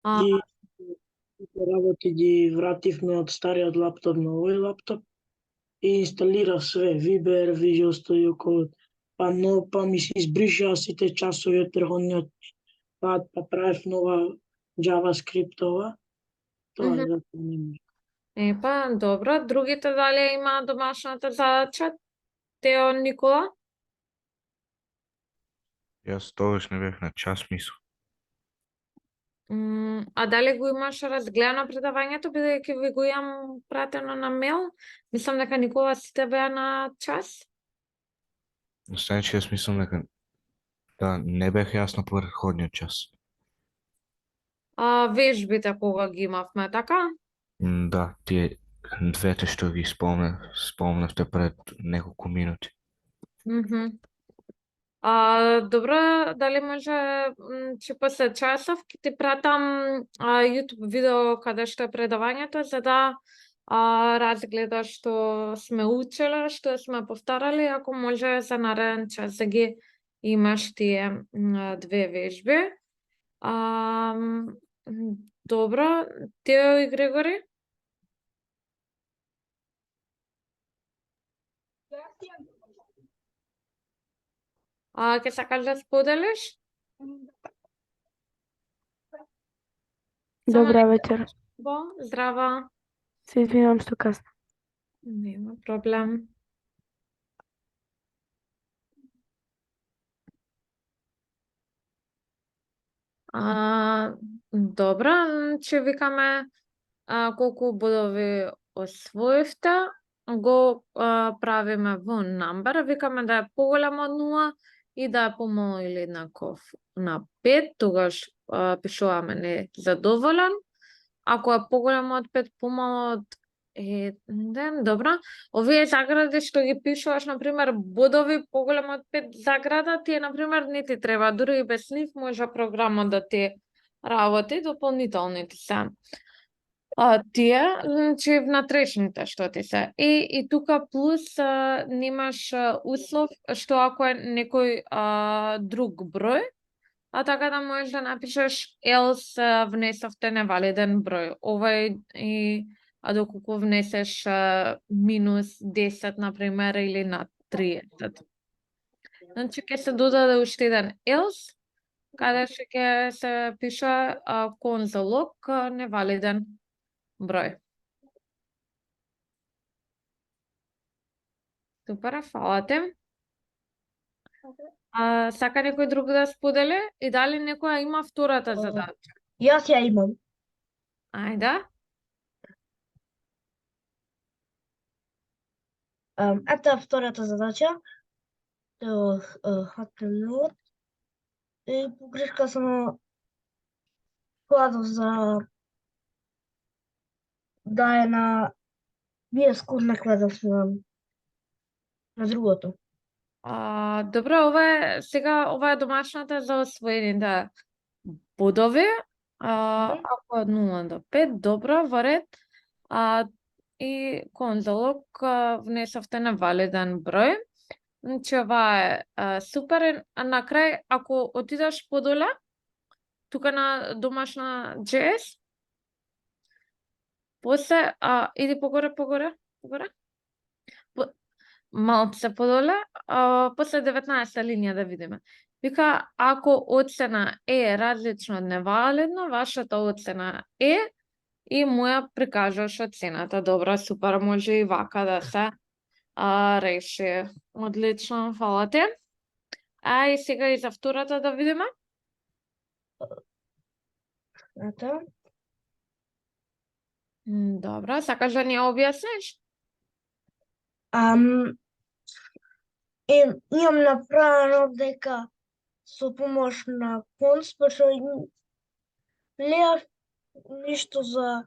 А, Ги работи ги вративме од стариот лаптоп на овој лаптоп и инсталирав све, Viber, Visual Studio Code, па ми се избришаа сите часови од претходниот пат, па правев нова JavaScript-ова, тоа мгм. е затоа не може. Добро. Другите дали има домашната задача? Тео, Никола? Јас тогаш не бев на час, мислам. А дали го имаш разгледано предавањето, бидејќи ви го имам пратено на мейл? Мислам дека Никола сите беа на час. Значи, јас мислам дека да не бех јас на претходниот час. Вежбите кога ги имавме, така? Да, тие двете што ги спомнавте пред неколку минути. Мгм. Добро, дали може, че после часов ќе ти пратам YouTube видео каде што е предавањето, за да разгледаш што сме учеле, што сме повторали, ако може за нареден час да ги имаш тие две вежби. Добро, Тео и Грегори? Ќе сакаш да споделиш? Добра вечер. Здрава. Се извинувам што касно. Нема проблем. Добро, че викаме колку бодови освоивте, го правиме во number, викаме да е поголемо од 0 и да е помало или еднаков на 5, тогаш пишуваме незадоволен. Ако е поголемо од 5, помало од 1, добро. Овие загради што ги пишуваш, например, бодови поголемо од 5 заграда, тие, например, не ти треба, дури и без нив може програмот да ти работи, дополнителните се. Тие, значи внатрешните што ти се. И тука плюс немаш услов што ако е некој друг број, така да можеш да напишеш else внесовте невалиден број. Овај и доколку внесеш минус 10, например, или на 30. Значи ќе се додаде уште еден else, каде што ќе се пише конзолог невалиден број. Супер, фала ти. Сака некој друг да сподели? И дали некоја има втората задача? Јас ја имам. Ајде. Ета втората задача. HTML. И погрешка само кладов за да е на VS Code не кладов на другото. Добро, ова е домашната за освоените бодови. Ако од 0 до 5, добро, во ред. И конзолог внесовте невалиден број. Значи, ова е супер. На крај, ако отидеш подоле, тука на домашна JS, после, иди погоре, малце подоле, после 19 линија да видиме. Вика, ако оцена е различно од невалидно, вашата оцена е и му ја прикажаш оцената. Добра, супер, може и вака да се реши. Одлично, фала ти. И сега и за втората да видиме. Ето. Добра, сакаш да ни ја објасниш? Имам направено дека со помош на конс, пошто гледав ништо за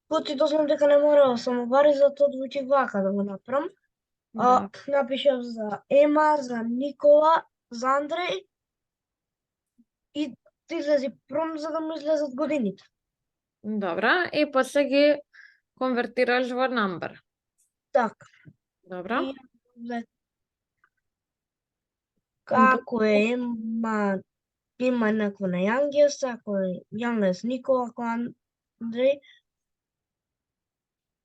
коти дознам дека не мора само бари, затоа одлучив вака да го направам. Напишав за Ема, за Никола, за Андреј и излези пром за да му излезат годините. Добра, и после ги конвертираш во number. Така. Добра. Како е Ема има некој на Јангес, ако е Јангес Никола, ако е Андреј.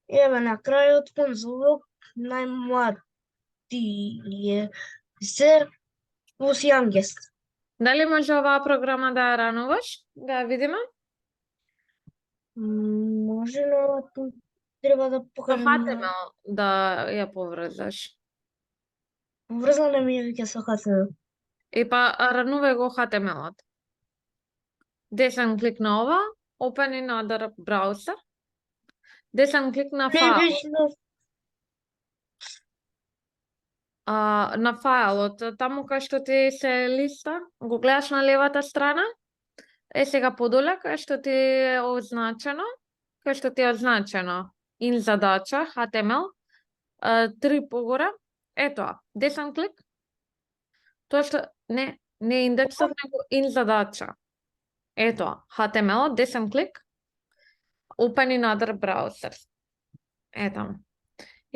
И еве на крајот конзулот најмлади е се плюс Јангес. Дали може оваа програма да ја рануваш? Да ја видиме? Може, но треба да Со покажам на HTML да ја поврзаш. врзана ми е веќе со HTML. И па ранувај го HTML-от. Десен клик на ова, open in other browser. Десен клик на Не файл. лично На фајлот, таму кај што ти се листа, го гледаш на левата страна. Сега подоле кај што ти е означено, in задача, HTML, 3 погоре, тоа, десен клик. Тоа што не индексот, него in задача. Тоа, HTML, десен клик, open in other browsers. Таму.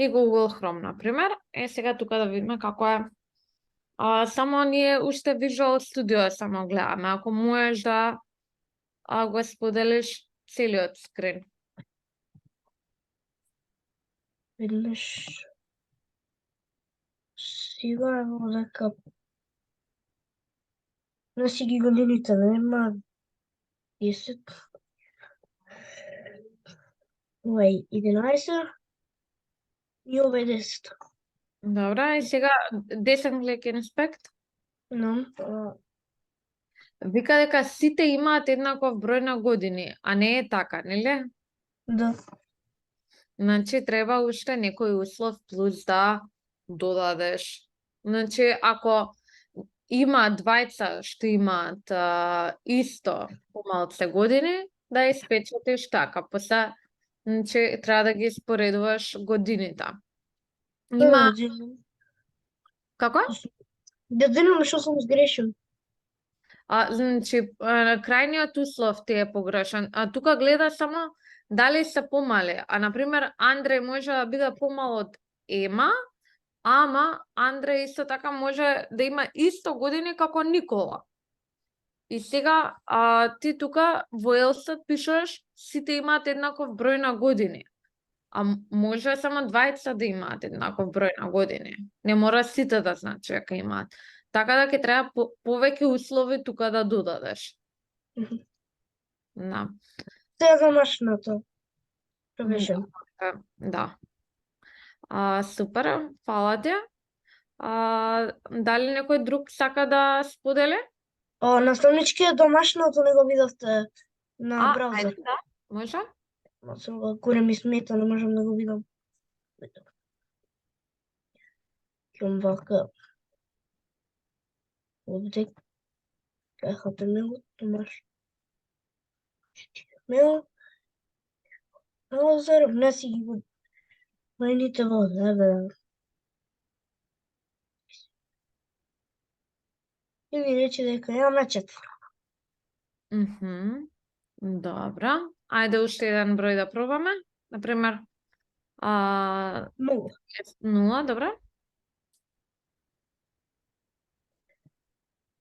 И Google Chrome, например. Сега тука да видиме како е. Само ние уште Visual Studio само гледаме. Ако можеш да го споделиш целиот скрин. веднаш сега дека не си ги годините, нема 10. Ова е 11 и ова е 10. Добра, и сега десен клик инспект. Но, Вика дека сите имаат еднаков број на години, а не е така, нели? да. Значи треба уште некој услов плюс да додадеш. Значи ако има двајца што имаат исто помалце години, да испечатиш така. После, значи треба да ги споредуваш годините. Има како? Да видиме што сум сгрешил. Значи крајниот услов ти е погрешен. Тука гледа само дали се помали. Например, Андреј може да биде помал од Ема, ама Андреј исто така може да има исто години како Никола. И сега ти тука во Елстат пишеш сите имаат еднаков број на години. Може само двајца да имаат еднаков број на години. Не мора сите да значи дека имаат. Така да ќе треба повеќе услови тука да додадеш. Да. Сега домашното. Што беше? Да. Супер, фала ти. Дали некој друг сака да сподели? Наставничкиот домашното не го видовте на браузер. Ајде, да, може? Сега коре ми смета, не можам да го видам. Ќе вака. Овде HTML домашно. HTML браузер, внеси ги го најните во да. И ми рече дека ја начет. Добра. Ајде уште еден број да пробаме. Например, 0, добра.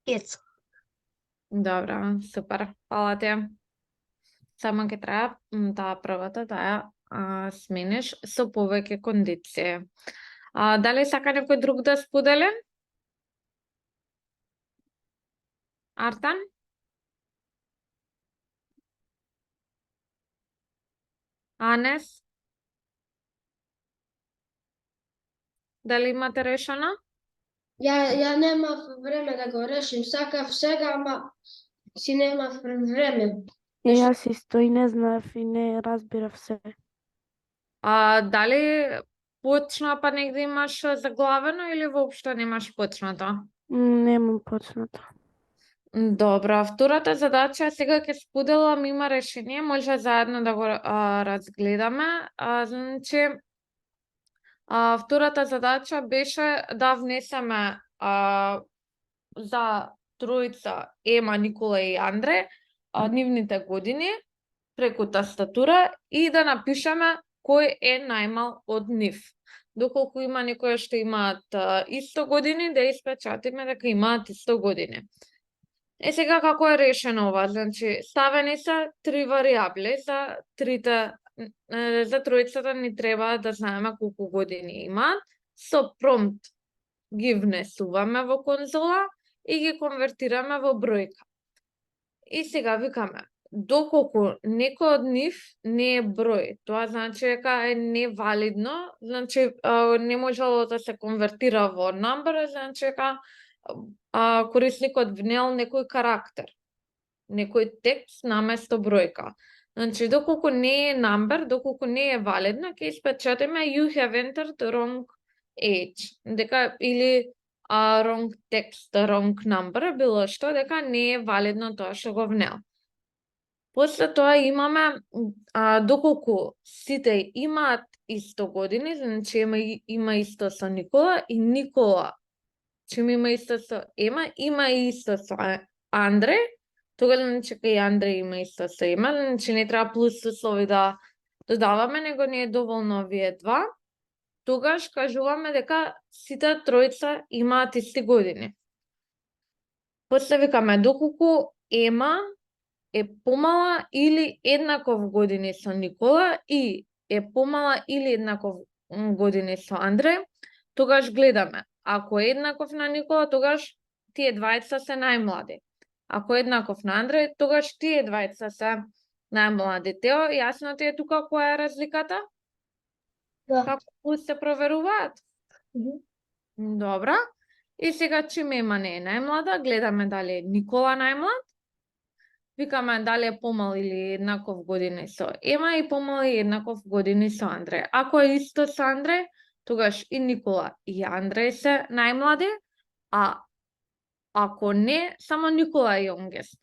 5. Добра, супер. Фала ти. Само ќе треба таа првата да ја смениш со повеќе кондиции. Дали сака некој друг да сподели? Артан? Анес? Дали имате решено? Ја немав време да го решим, сакав сега, ама си немав време. И јас исто и не знаев и не разбирав се. Дали почна па негде имаш заглавено или воопшто немаш почнато? Немам почнато. Добро, втората задача сега ќе споделам, има решение, може заедно да го разгледаме. Значи, втората задача беше да внесеме за тројца Ема, Никола и Андре нивните години преку тастатура и да напишеме кој е најмал од нив. Доколку има некои што имаат исто години, да испечатиме дека имаат исто години. сега како е решено ова? Значи, ставени се три варијабли за за тројцата ни треба да знаеме колку години имаат. Со промпт ги внесуваме во конзола и ги конвертираме во бројка. И сега викаме, доколку некој од нив не е број, тоа значи дека е невалидно, значи не можело да се конвертира во number, значи дека корисникот внел некој карактер, некој текст наместо бројка. Значи, доколку не е number, доколку не е валидно, ќе испечатиме you have entered wrong age, дека или wrong text, wrong number, било што, дека не е валидно тоа што го внел. После тоа имаме, доколку сите имаат исто години, значи има исто со Никола и Никола, чим има исто со Ема, има и исто со Андре, тогаш значи кај Андре има исто со Ема, значи не треба плюс услови да додаваме, него не е доволно овие два. Тогаш кажуваме дека сите тројца имаат исти години. После викаме, доколку Ема е помала или еднаков години со Никола и е помала или еднаков години со Андре, тогаш гледаме, ако е еднаков на Никола, тогаш тие двајца се најмлади. Ако е еднаков на Андре, тогаш тие двајца се најмлади. Тео, јасно ти е тука која е разликата? Да. Како се проверуваат? Мгм. Добра. И сега чим Ема не е најмлада, гледаме дали е Никола најмлад. Викаме дали е помал или еднаков години со Ема и помал и еднаков години со Андре. Ако е исто со Андре, тогаш и Никола и Андре се најмлади, а ако не, само Никола е јонгест.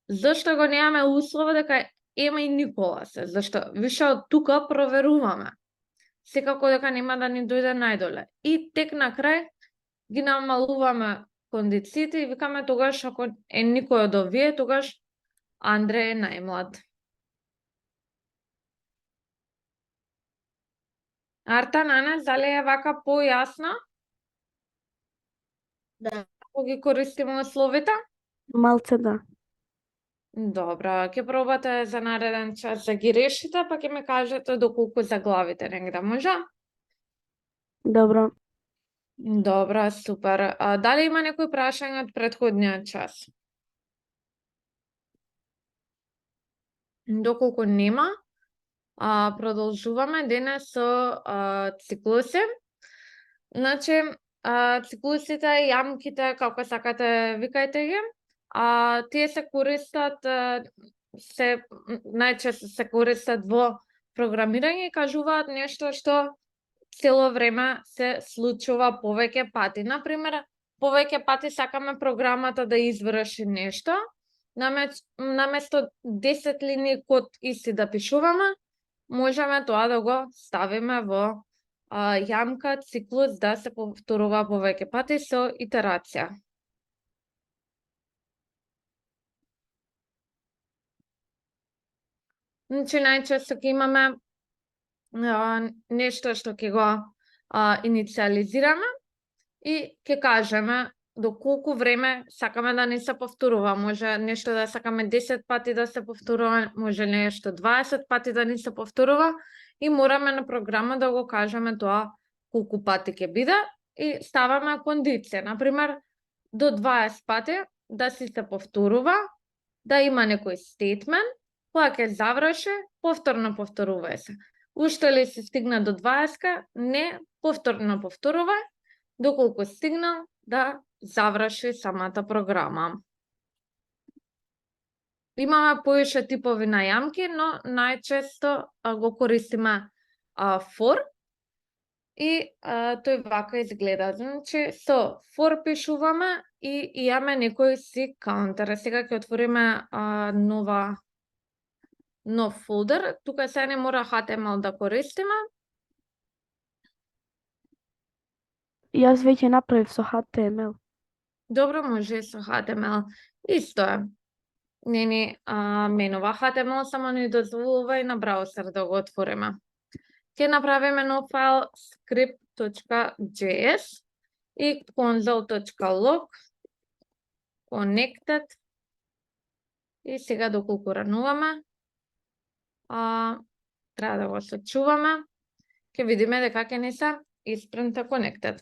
Зашто го немаме услова дека Ема и Никола се? Зашто више од тука проверуваме. Секако дека нема да ни дојде најдоле. И тек на крај ги намалуваме кондициите и викаме тогаш ако е никој од овие, тогаш Андре е најмлад. Арта, Нане, дали е вака појасно? Да. Ако ги користиме условите? Малце да. Добра, ќе пробате за нареден час да ги решите, па ќе ме кажете доколку заглавите негде, може? Добро. Добра, супер. Дали има некои прашања од претходниот час? Доколку нема, продолжуваме денес со циклуси. Значи, циклусите, јамките, како сакате, викајте ги. Тие се користат, најчесто се користат во програмирање и кажуваат нешто што цело време се случува повеќе пати. Например, повеќе пати сакаме програмата да изврши нешто, наместо 10 линии код исти да пишуваме, можеме тоа да го ставиме во јамка циклус да се повторува повеќе пати со итерација. Значи, најчесто ќе имаме нешто што ќе го инициализираме и ќе кажеме до колку време сакаме да ни се повторува. Може нешто да сакаме 10 пати да се повторува, може нешто 20 пати да ни се повторува и мораме на програма да го кажеме тоа колку пати ќе биде и ставаме кондиција. Например, до 20 пати да си се повторува, да има некој стейтмент, кога ќе заврши, повторно повторувај се. Уште ли си стигна до 20, не повторно повторувај, доколку стигнал да заврши самата програма. Имаме повеќе типови на јамки, но најчесто го користиме for и тој вака изгледа. Значи, со for пишуваме и имаме некој си каунтер. Сега ќе отвориме нов фолдер. Тука се не мора HTML да користиме. Јас веќе направив со HTML. Добро, може и со HTML. Исто е. Не ни менува HTML, само ни дозволува и на браузер да го отвориме. Ќе направиме нов файл script.js и console.log connected И сега доколку рануваме, треба да го сочуваме, ќе видиме дека ќе ни се испринта connected.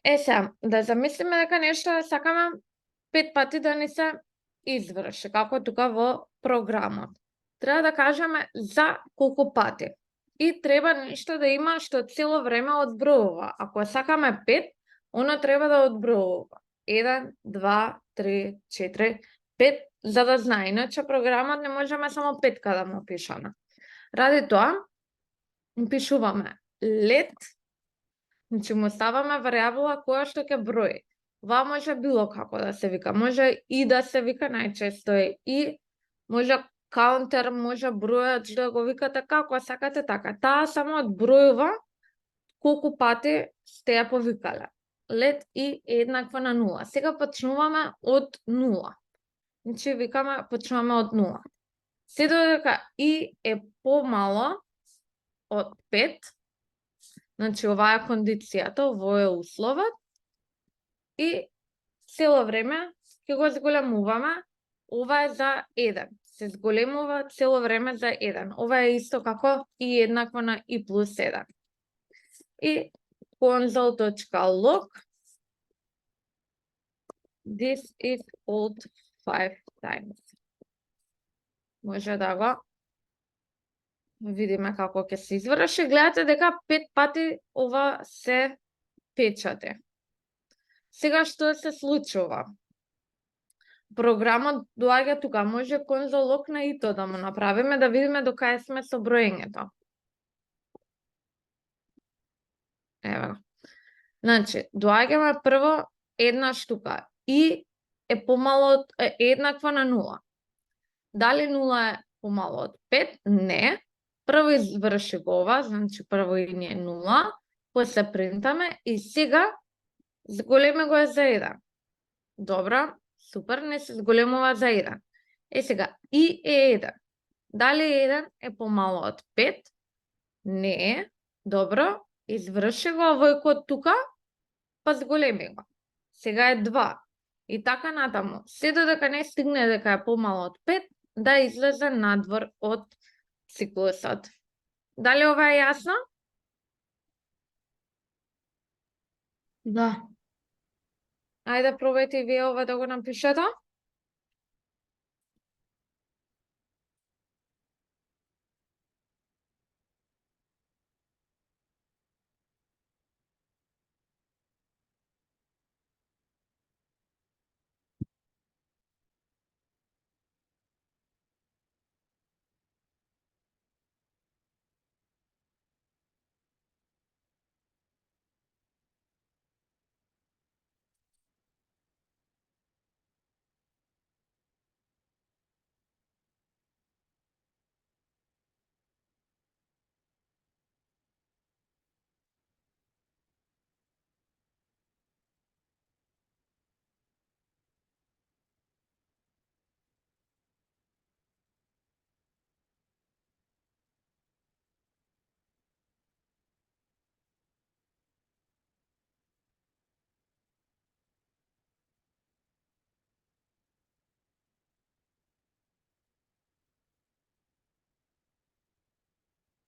Сега, да замислиме дека нешто да сакаме 5 пати да ни се изврши, како тука во програмот. Треба да кажеме за колку пати. И треба нешто да има што цело време одбројува. Ако сакаме 5, оно треба да одбројува. 1, 2, 3, 4, 5, за да знае. Иначе програмот не можеме само 5 да му пишеме. Ради тоа, пишуваме let, значи му ставаме варијабла која што ќе брои. Ова може било како да се вика. Може и да се вика, најчесто е и, може counter, може бројач да го викате како сакате така. Таа само одбројува колку пати сте ја повикале. Let и е еднакво на 0. Сега почнуваме од 0. Значи викаме, почнуваме од 0. Се додека и е помало од 5, значи оваа е кондицијата, ово е условот, и цело време ќе го зголемуваме, ова е за 1. Се зголемува цело време за 1. Ова е исто како и еднакво на и плюс 1. И console.log this is old 5 times. Може да го видиме како ќе се изврши. Гледате дека 5 пати ова се печати. Сега што се случува? Програмот доаѓа тука, може console log на ито да му направиме, да видиме до кај сме со броењето. Ево. Значи, доаѓаме прво една штука и е помало е еднаква на 0. Дали 0 е помало од 5? Не. Прво изврши го ова, значи прво и не е 0, после принтаме и сега зголеми го е за 1. Добро, супер, не се зголемува за 1. Сега, и е 1. Дали 1 е помало од 5? Не е. Добро, изврши го овој код тука, па зголеми го. Сега е 2. И така натаму. Се додека не стигне дека е помало од 5, да излезе надвор од циклусот. Дали ова е јасно? Да. Ајде пробајте и вие ова да го напишете.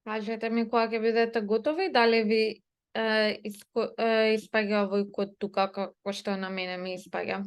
Кажете ми кога ќе бидете готови, дали ви испаѓа овој код тука како што на мене ми испаѓа.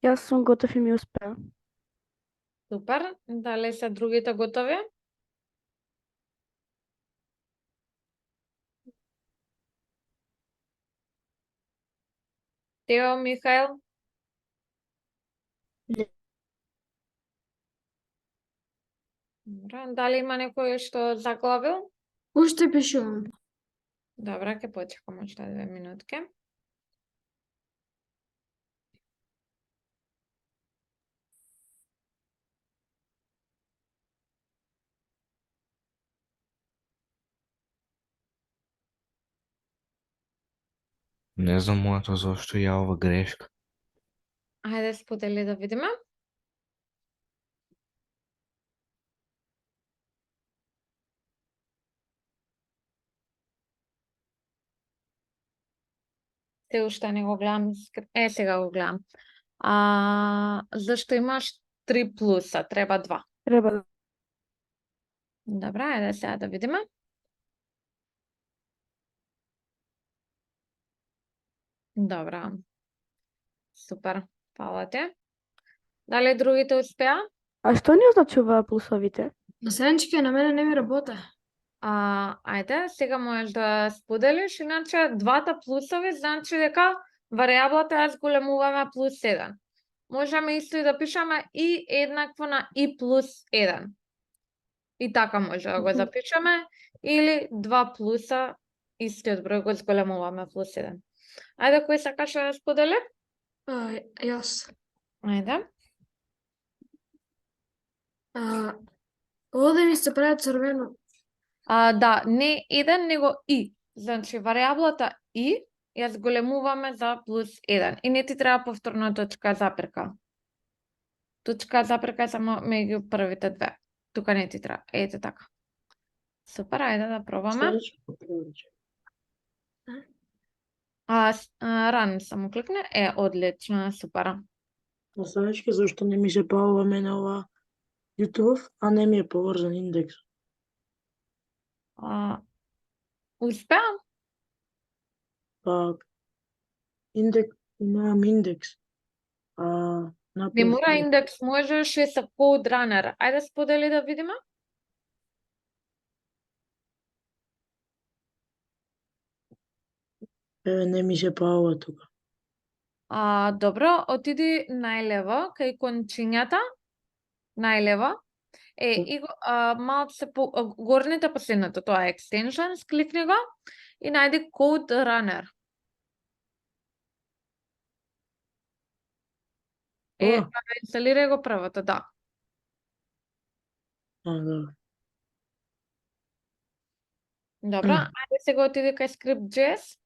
Јас сум готов и ми успеа. Супер. Дали се другите готови? Тео, Михаил? Не. Добра. Дали има некој што заглавил? Уште пишувам. Добра, ќе почекам уште 2 минутки. Не знам моето зошто ја ова грешка. Ајде сподели да видиме. Се уште не го гледам. Сега го гледам. Зашто имаш 3 плюса? Треба 2. Треба да Добра, ајде сега да видиме. Добра. Супер. Фала ти. Дали другите успеа? А што ни означува плусовите? На седенчке на мене не ми работа. Ајде, сега можеш да споделиш, иначе двата плусови значи дека варијаблата ја зголемуваме плюс 1. Можеме исто и да пишеме и еднакво на и плюс 1. И така може да го запишеме, или 2 плюса, истиот број го зголемуваме плюс 1. Ајде, кој сакаше да сподели? Јас. Ајде. Овде ми се прави црвено. Да, не еден, него и. Значи, варијаблата и ја зголемуваме за плюс 1. И не ти треба повторно точка запирка. Точка запирка е само меѓу првите две. Тука не ти треба. Ете така. Супер, ајде да пробаме. Ран само кликне. Одлично, супер. Знаеш зашто не ми се појавува мене ова YouTube, а не ми е поврзан индекс? Успеа? Па, имам индекс. Не мора индекс, можеш и со CodeRunner. Ајде сподели да видиме. Не ми се појавува тука. Добро, отиди најлево, кај кончињата. Најлево. И малку се горните последното, тоа е extensions, кликни го и најди CodeRunner. Инсталирај го првото, да. Добро. Добро, ајде сега отиди кај Script.js.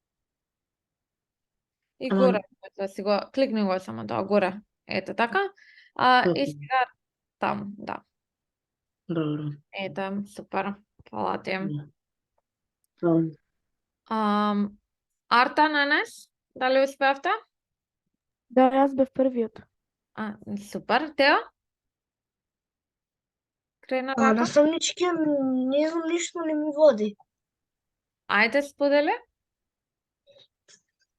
И горе, си го кликни го само тоа горе. Ете така. И сега таму, да. Добро. Ете, супер. Фала ти. Добро. Арта Нанес, дали успеавте? Да, јас бев првиот. Супер. Тео? Крена На рака? самнички не знам, ништо не ми води. Ајде сподели.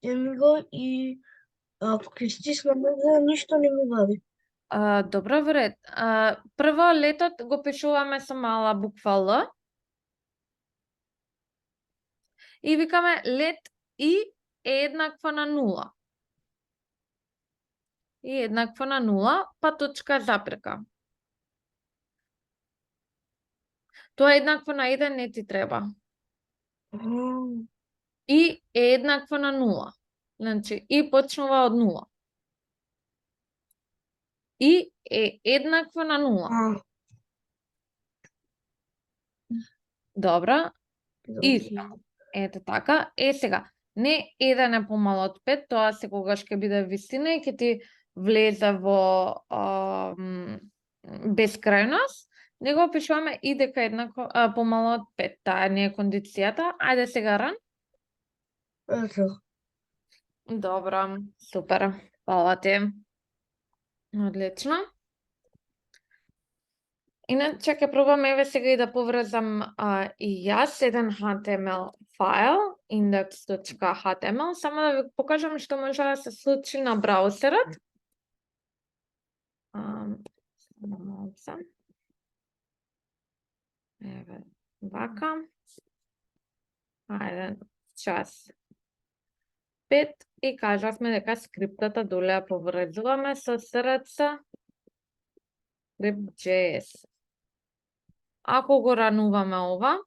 Еми го и ако ќе стиснам овде, ништо не ми води. Добро, во ред. Прво летот го пишуваме со мала буква Л. И викаме лет и е еднакво на 0. И е еднакво на 0, па точка запрека. Тоа е еднакво на 1, не ти треба. И е еднакво на 0. Значи, и почнува од 0. И е еднакво на 0. Добро. И ете така. Сега, не 1 е помало од 5, тоа секогаш ќе биде вистина и ќе ти влезе во бескрајност. Него пишуваме и дека еднакво помало од 5. Таа не е кондицијата. Ајде сега Ран. Добро, супер. Фала ти. Одлично. Иначе ќе пробам еве сега и да поврзам и јас еден HTML файл, index.html, само да ви покажам што може да се случи на браузерот. Малце. Еве, вака. Ајде, час 5 и кажавме дека скриптата доле ја поврзуваме со SRC script.js. Ако го рануваме ова,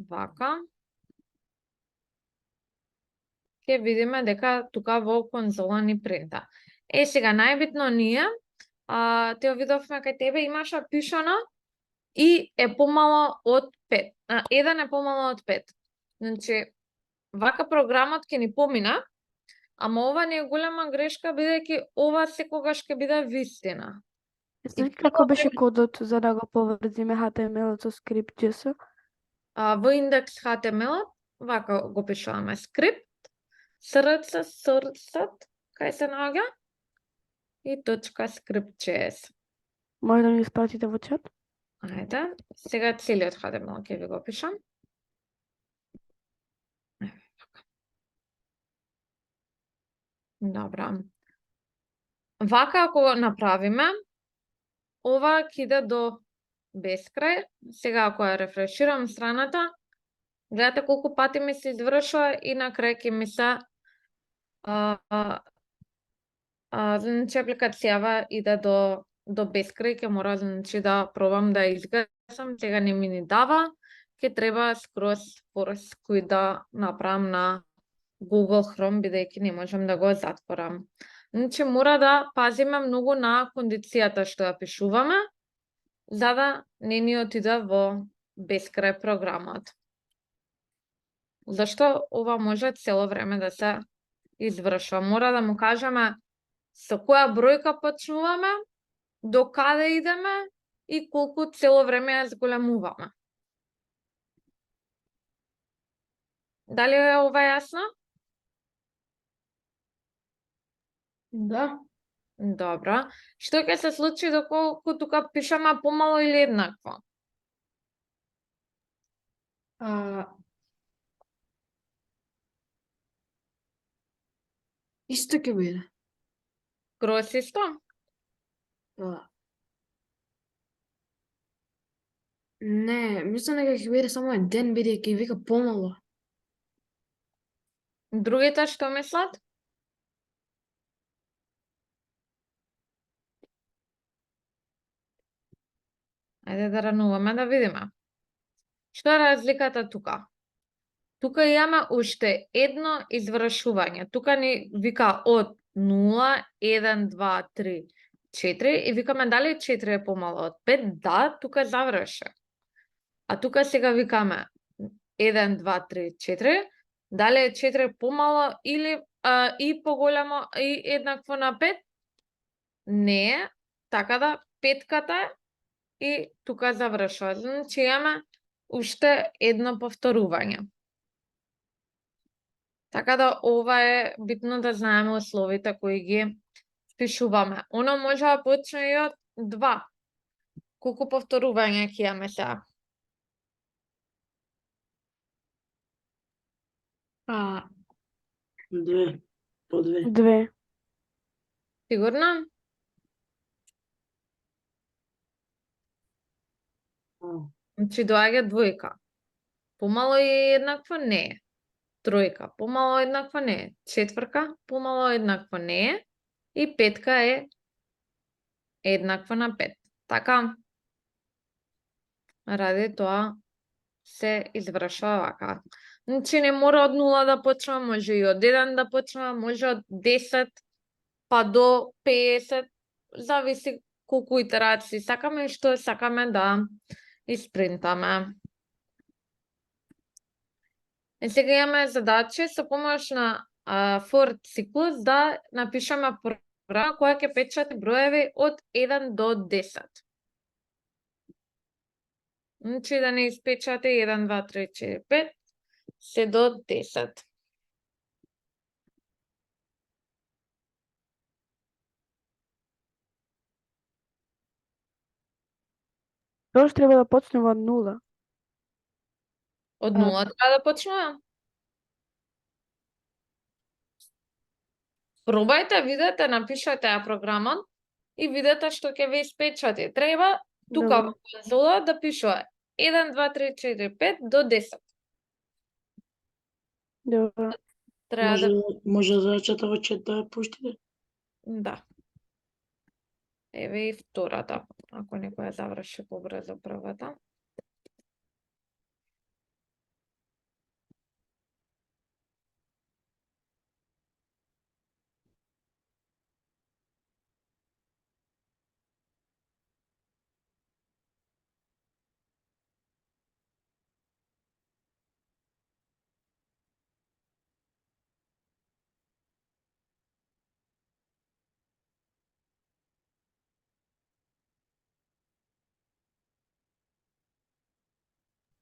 вака, ќе видиме дека тука во конзола ни принта. Сега најбитно ние, те видовме кај тебе имаше пишано и е помало од 5. 1 е помало од 5. Значи, вака програмот ќе ни помина, ама ова не е голема грешка, бидејќи ова секогаш ќе биде вистина. Знаеш како беше кодот за да го поврзиме HTML-от со script.js? Во индекс HTML, вака го пишуваме script, src, кај се наоѓа, и .script.js. Може да ми испратите во чат? Ајде, сега целиот HTML ќе ви го пишам. Добра. Вака ако го направиме, ова ќе иде до бескрај. Сега ако ја рефреширам страната, гледате колку пати ми се извршува и на крај ќе ми се значи апликацијава иде до бескрај, ќе мора значи да пробам да изгасам, сега не ми ни дава, ќе треба скроз force quit да направам на Google Chrome, бидејќи не можам да го затворам. Значи мора да пазиме многу на кондицијата што ја пишуваме, за да не ни отиде во бескрај програмот. Зашто ова може цело време да се извршува. Мора да му кажеме со која бројка почнуваме, до каде идеме и колку цело време ја зголемуваме. Дали е ова јасно? Да. Добро. Што ќе се случи доколку тука пишеме помало или еднакво? Исто ќе биде. Скроз исто? Не, мислам дека ќе биде само еден, бидејќи вика помало. Другите што мислат? Ајде да рануваме да видиме. Што е разликата тука? Тука имаме уште едно извршување. Тука ни вика од 0, 1, 2, 3, 4 и викаме дали 4 е помало од 5? Да, тука заврши. А тука сега викаме 1, 2, 3, 4. Дали е 4 помало или и поголемо и еднакво на 5? Не е. Така да петката и тука завршува. Значи имаме уште едно повторување. Така да ова е битно да знаеме условите кои ги пишуваме. Оно може да почне и од 2. Колку повторувања ќе имаме сега? Две. По две. 2. Сигурна? Значи доаѓа двојка. Помало и еднакво не е. Тројка, помало еднакво не е. Четврка, помало еднакво не е. И петка е еднакво на 5. Така, ради тоа се извршува вака. Значи не мора од 0 да почнува, може и од 1 да почнува, може од 10 па до 50, зависи колку итерации сакаме и што сакаме да испринтаме. И сега имаме задачи со помош на for циклус да напишеме програма која ќе печати броеви од 1 до 10. Значи да не испечати 1, 2, 3, 4, 5, се до 10. Тоа треба да почнува од 0. Од 0 треба да почнува. Пробајте, видете, напишете ја програмот и видете што ќе ви испечати. Треба тука Добро. во конзола да пишува 1, 2, 3, 4, 5 до 10. Добро. Треба да Може да речете во чет да ја пуштите? да. Еве и втората, ако некоја заврши побрзо првата.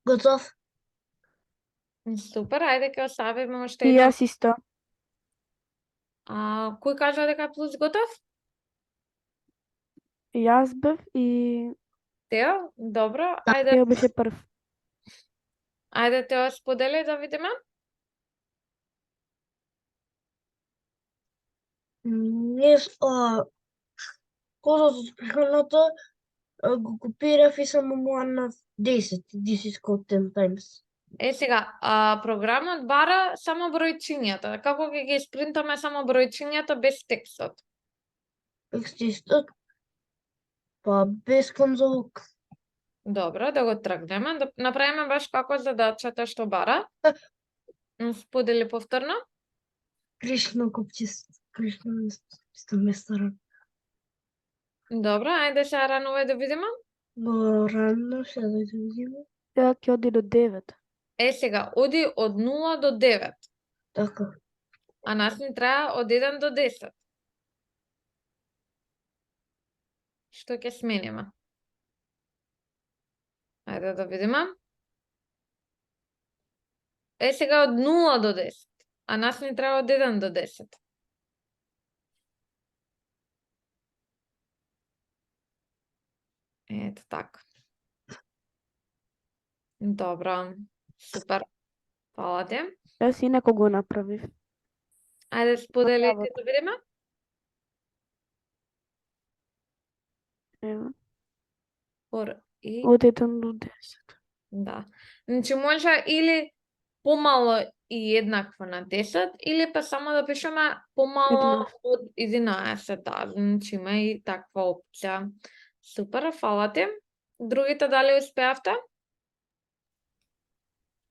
Готов? Супер, ајде ќе оставиме уште И еден. јас исто. Кој кажа дека е плюс готов? Јас бев и Тео, добро. Ајде, Тео беше прв. ајде Тео сподели да видиме. Не, кодот од прехраната го копирав и само му анав 10. This is called 10 times. Сега, програмот бара само бројчињата. Како ќе ги испринтаме само бројчињата без текстот? Текстистот, па без конзолка. Добро, да го тргнеме, да направиме баш како задачата што бара. Сподели повторно. Грешно копче, грешно место. Добро, ајде сега ранувај да видиме. Го рано, сега да видиме. Сега ќе оди до 9. Сега, оди од 0 до 9, Така. а нас ни треба од 1 до 10. Што ќе смениме? Ајде да видиме. Сега од 0 до 10, а нас ни треба од 1 до 10. Ето така. Добро, супер. Фала ти. Јас инако го направив. Ајде споделите Браво. да видиме. Ево. И Од 1 до 10. да. Значи може или помало и еднакво на 10, или па само да пишеме помало 11. од 11, да. Значи има и таква опција. Супер, фала ти. Другите дали успеавте?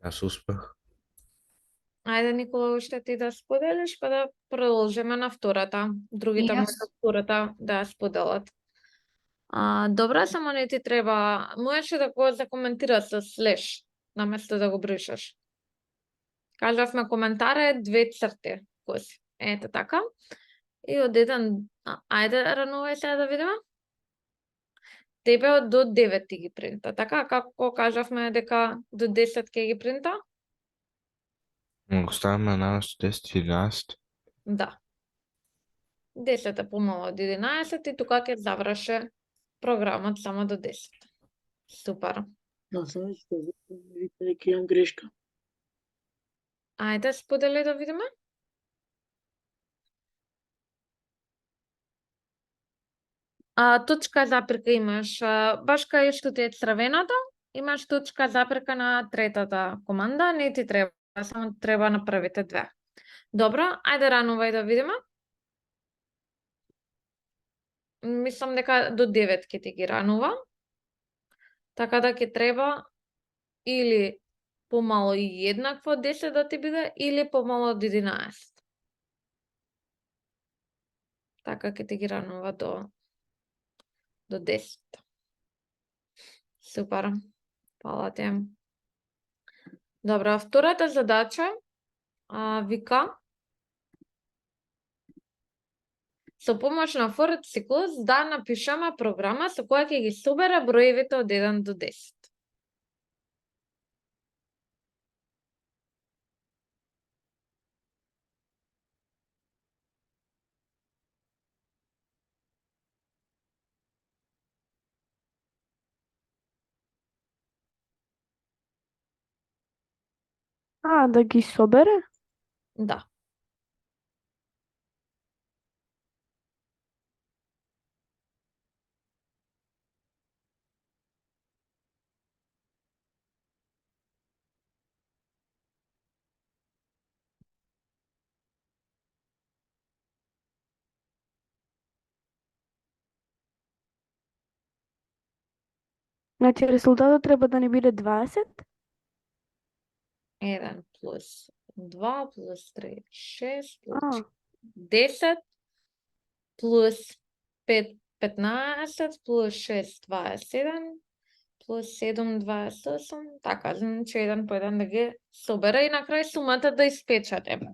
Јас успех. Ајде, Никола, уште ти да споделиш, па да продолжиме на втората. Другите Јас. може втората да ја споделат. Добра, само не ти треба, можеше да го закоментираш со слеш, наместо да го бришаш. Кажавме коментаре, 2 црти, коси. Ете така. И од еден, ајде, ранувај сега да видиме. Тебе од до 9 ти ги принта, така? Како кажавме дека до 10 ќе ги принта? Го ставаме на 10 11. Да. 10 е помало од 11 и тука ќе заврши програмот само до 10. Супер. Да, само што видите дека имам грешка. Ајде, сподели да видиме. Точка запирка имаш, баш кај што ти е црвеното, имаш точка запирка на третата команда, не ти треба, само треба на првите две. Добро, ајде ранувај да видиме. Мислам дека до 9 ќе ти ги ранува. Така да ќе треба или помало и еднакво од 10 да ти биде, или помало од 11. Така ќе ти ги ранува до 10. Супер. Фала ти. Добро, втората задача вика со помош на for циклус да напишеме програма со која ќе ги собере броевите од 1 до 10. Да ги собере? Да. Значи резултатот треба да ни биде 20. 1 плюс 2 плюс 3, 6 плюс А, 10 плюс 5, 15 плюс 6, 27 плюс 7, 28. Така, значи еден по еден да ги собера и на крај сумата да испечатеме.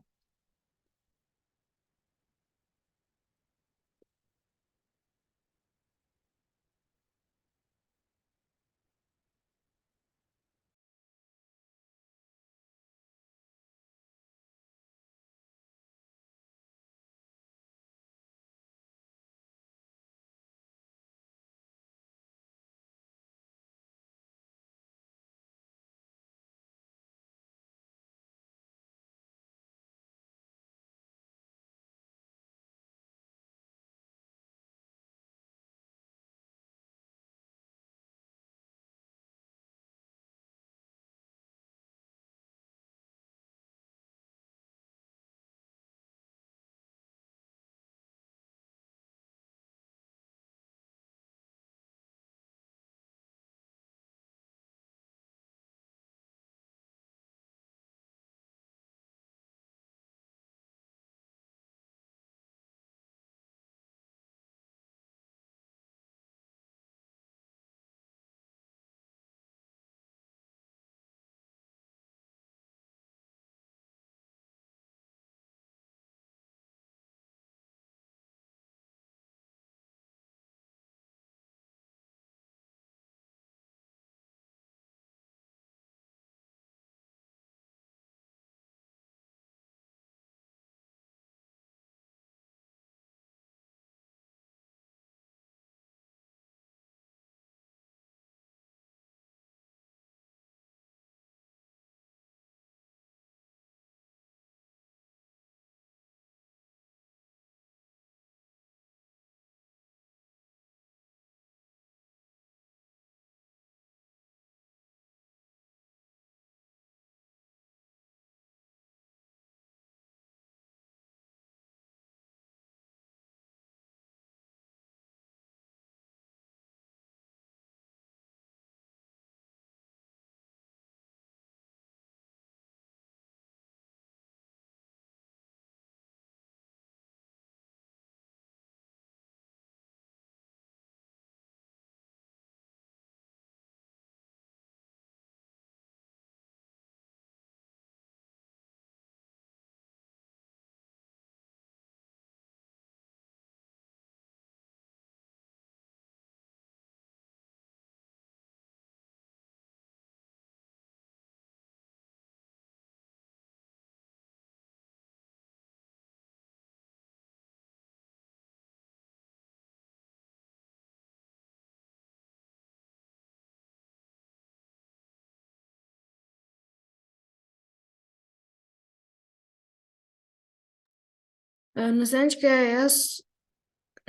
На Санчка, јас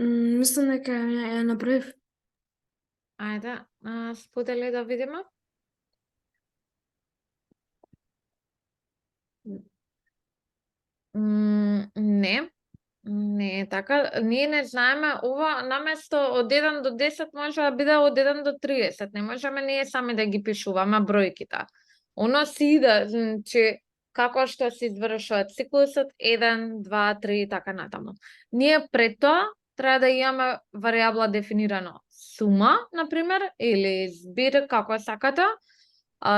мислам дека ја направив. Ајде, сподели да видиме. Не, не е така. Ние не знаеме ова наместо од 1 до 10 може да биде од 1 до 30. Не можеме ние сами да ги пишуваме бројките. Оно си иде, значи како што се извршува циклусот 1, 2, 3 и така натаму. Ние пред тоа треба да имаме варијабла дефинирано сума, например, или збир како сакате,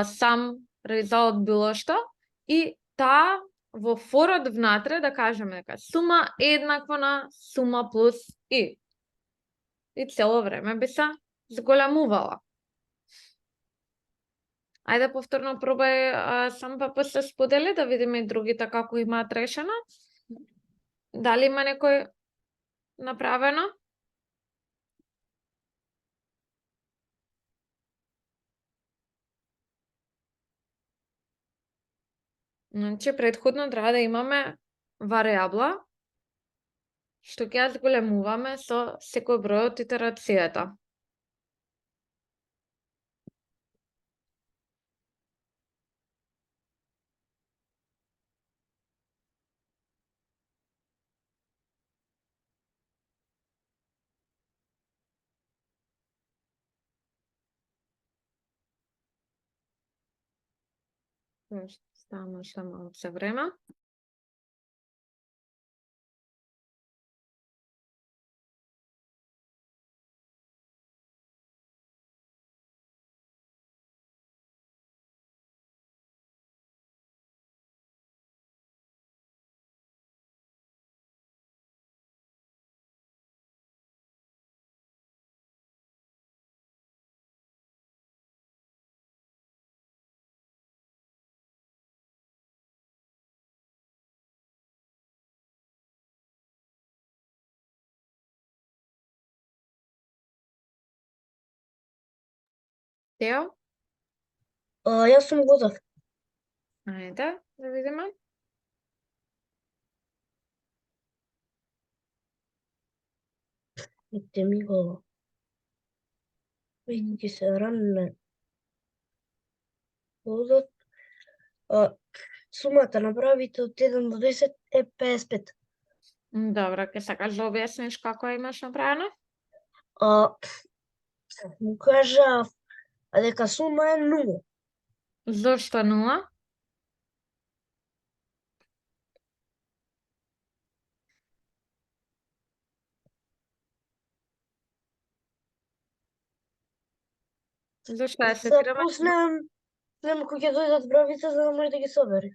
сам резултат било што, и таа во форот внатре да кажеме дека сума е еднаква на сума плюс и. И цело време би се зголемувала. Ајде повторно пробај сам па после сподели да видиме и другите како имаат решено. Дали има некој направено? Значи, предходно треба да имаме варијабла што ќе ја зголемуваме со секој број од итерацијата. Ставаме уште малце време. Тео, Јас сум готов. ајде да видиме. Ете ми го. Веќе се ранне. Кодот. Сумата направите од 1 до 10 е 55. Добро, ќе сакаш да објасниш како имаш направено? Му кажав дека сума е 0. Зошто 0? Зошто ја За сетираме? после кога ќе дојдат бројбите за да може да ги собери.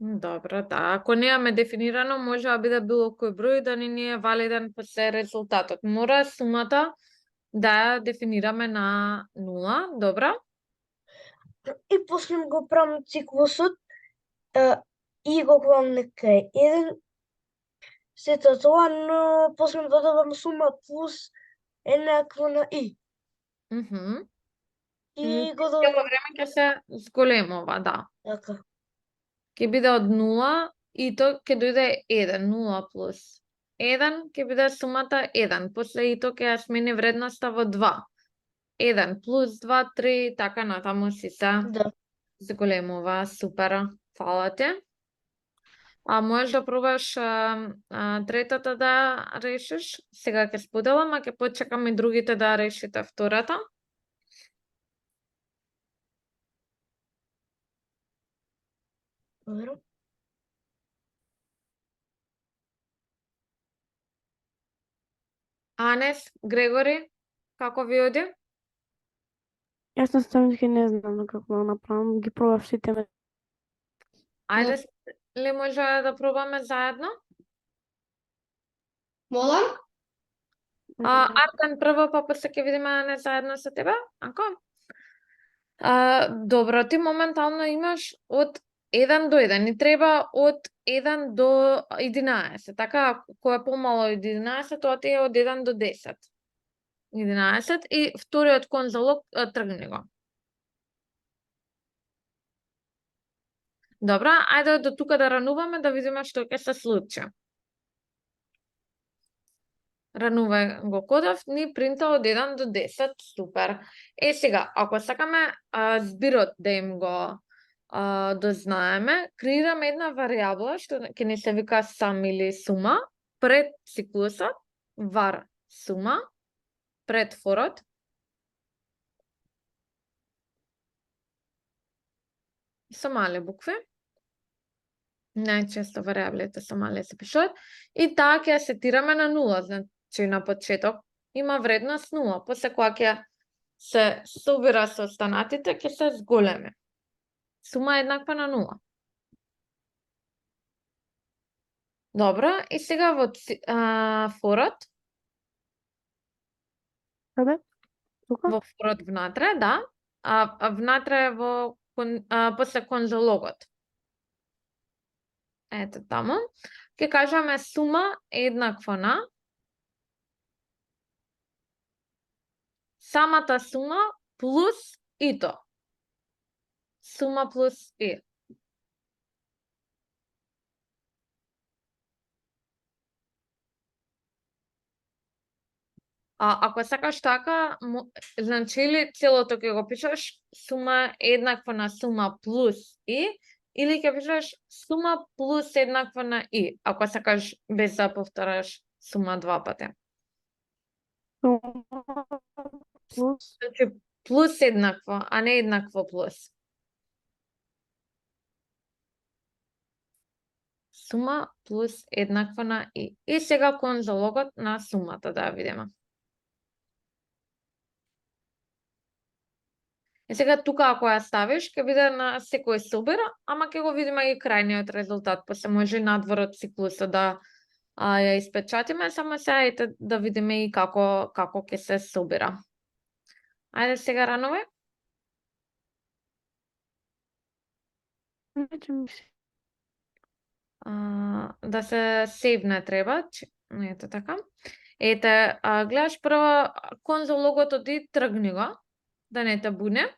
Добро, да. Ако немаме дефинирано, може да биде било кој број да не е валиден после резултатот. Мора сумата да ја дефинираме на 0, добро? И после го правам циклусот и го гледам нека е 1. Сето тоа, но после додавам сума плюс еднакво на и. Мгм. И го Цело додавам време ќе се зголемува, да. така. Ќе биде од 0 и то ќе дојде 1, 0 плюс 1 ќе биде сумата 1. После и то ќе ја смени вредноста во 2. 1 плюс 2, 3, така натаму си се Да. зголемува. Супер. Фала ти. Можеш да пробаш третата да решиш. Сега ќе споделам, а ќе почекам и другите да решите втората. Добро. Анес, Грегори, како ви оди? Јас наставнички не знам како да направам, ги пробав сите ме. Ајде, ли може да пробаме заедно? Молам? Аркан прво, па после ќе видиме Анес заедно со тебе, ако? Добро, ти моментално имаш од 1 до 1 и треба од 1 до 11. Така, кој е помало од 11, тоа ти е од 1 до 10. 11 и вториот конзолог тргни го. Добро, ајде до тука да рануваме да видиме што ќе се случи. Ранувај го кодов, ни принта од 1 до 10, супер. Сега, ако сакаме збирот да им го дознаеме, креираме една варијабла што ќе ни се вика сам или сума пред циклусот, var сума, пред форот. Со мали букви. Најчесто варијаблите со мали се пишуваат. И таа ќе ја сетираме на 0, значи на почеток има вредност 0. После кога ќе се собира со останатите, ќе се зголеми. Сума е еднаква на 0. Добро, и сега во форот. Каде? Тука? Во форот внатре, да. Внатре во после конзологот. Ето таму. Ќе кажаме сума е еднаква на самата сума плюс ито. Сума плюс и. Ако сакаш така, значи или целото ќе го пишеш сума е еднаква на сума плюс и, или ќе пишеш сума плюс еднаква на и, ако сакаш без да повтораш сума два пати. Плюс. Значи плюс еднакво, а не еднакво плюс. сума плюс еднаква на и. И сега кон залогот на сумата да ја видиме. И сега тука ако ја ставиш, ќе биде на секој собира, ама ќе го видиме и крајниот резултат, после може и надвор од циклусот да ја испечатиме, само сега ете да видиме и како ќе се собира. Ајде сега ранове. Neće mi se. Да се сейвне треба, ето така. Ете, гледаш прво кон залогот оди тргни го, да не те буне.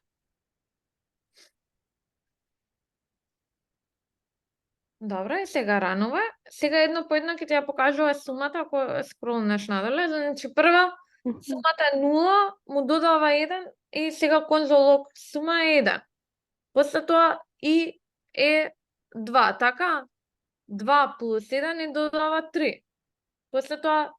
Добро, и сега ранове. Сега едно по едно ќе ти ја покажува сумата ако скролнеш надоле. Значи прва сумата е 0, му додава 1 и сега кон залог сума е 1. После тоа и е 2, така? 2 плюс 1 и додава 3. После тоа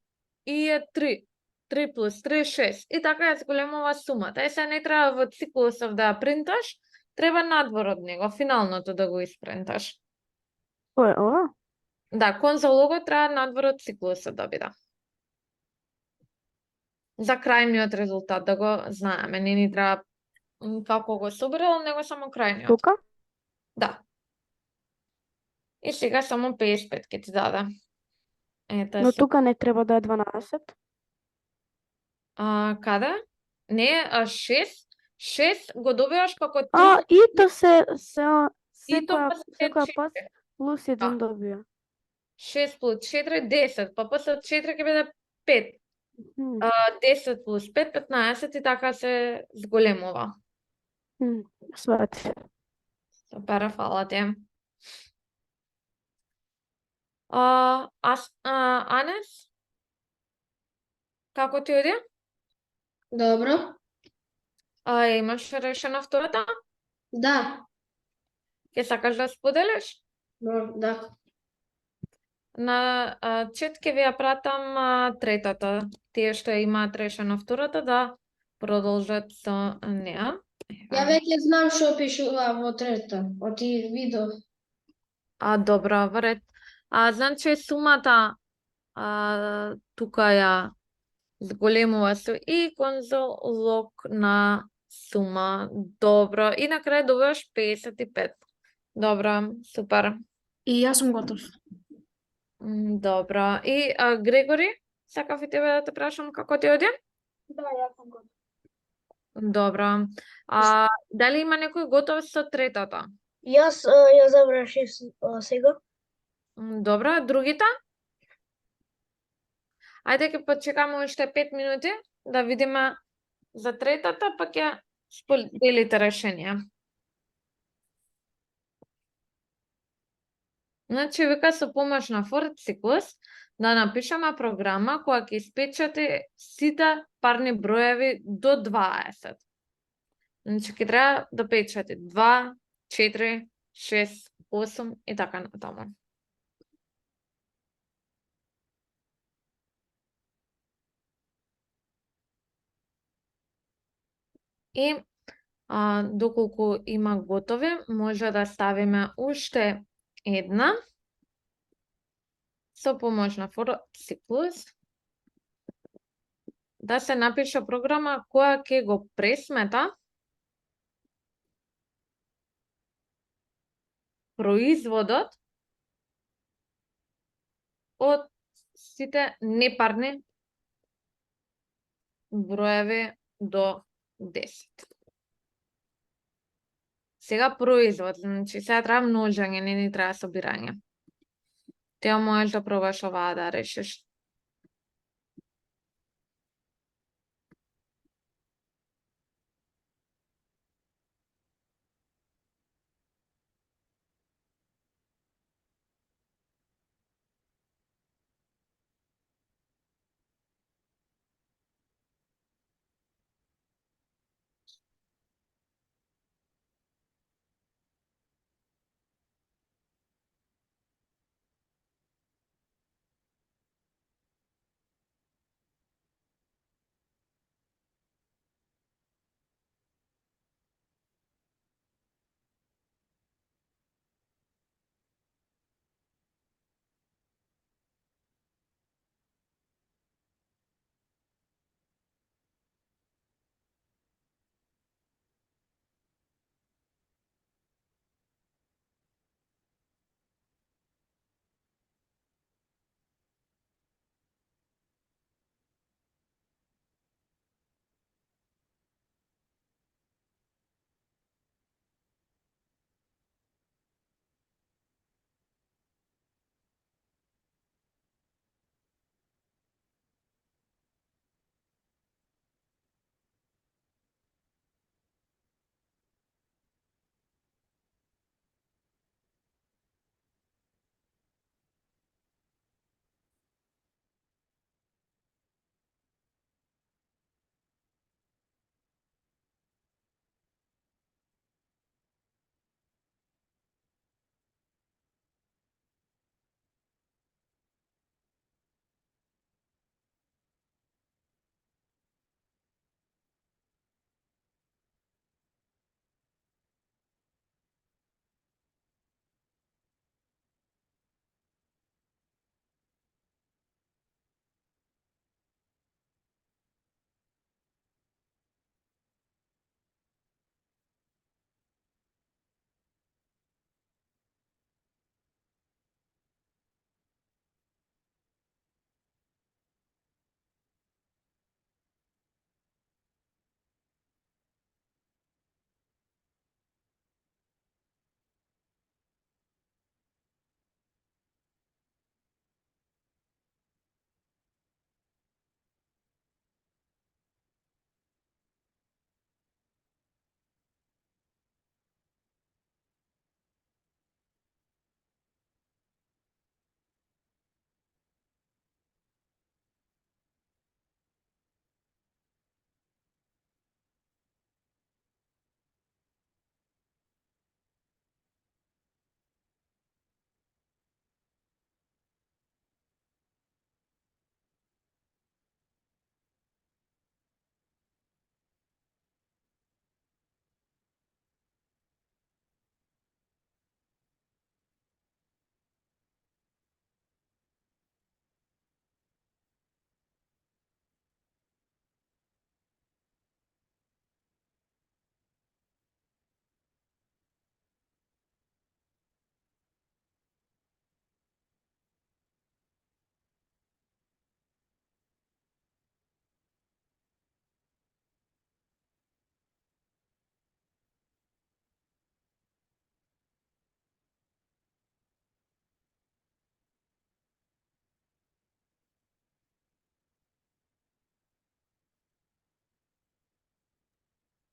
и е 3. 3 плюс 3 е 6. И така ја зголемува сумата. Е, сега не треба во циклусов да ја принташ, треба надвор од него, финалното да го испринташ. Ko je ovo? Да, кон залогот треба надвор од циклусот да биде. За крајниот резултат да го знаеме, не ни треба како го собирал, него само крајниот. Tuka? Да. И сега само 55 ќе ти даде. Ете, No tuka ne treba da je 12. Каде? Не, 6. 6 го добиваш како 3 A, i to se и тоа sekoja се pas 4. plus 1 dobija. 6 плюс 4 10, па после од 4 ќе биде 5. Hmm. 10 плюс 5 15 и така се зголемува. Shvati. Супер, фала ти. Анес? Како ти оди? Dobro. Имаш решена втората? Da. Ќе сакаш да споделиш? Da. На чет ќе ви ја пратам третата. Тие што имаат решено втората да продолжат со неа. Ja već znam što pišува во трета, од ти видео. Добро, во ред. Значи сумата тука ја зголемува со и кон залог на сума. Добро. И на крај добиваш 55. Добро, супер. И јас сум готов. Добро. И Грегори, сакав и тебе да те прашам како ти оди? Да, јас сум готов. Добро. Дали има некој готов со третата? Јас ја завршив сега. Добро, другите? Ајде ќе почекаме уште 5 минути да видиме за третата, па ќе споделите решение. Значи, вика со помош на For Cyclus да напишеме програма која ќе испечати сите парни броеви до 20. Значи, ќе треба да печати 2, 4, 6, 8 и така натаму. И доколку има готови, може да ставиме уште една со помош на For Cyclus да се напише програма која ќе го пресмета производот од сите непарни броеви до 10. Сега производ, значи сега треба множење, не ни треба собирање. Тео можеш да пробаш оваа да решиш.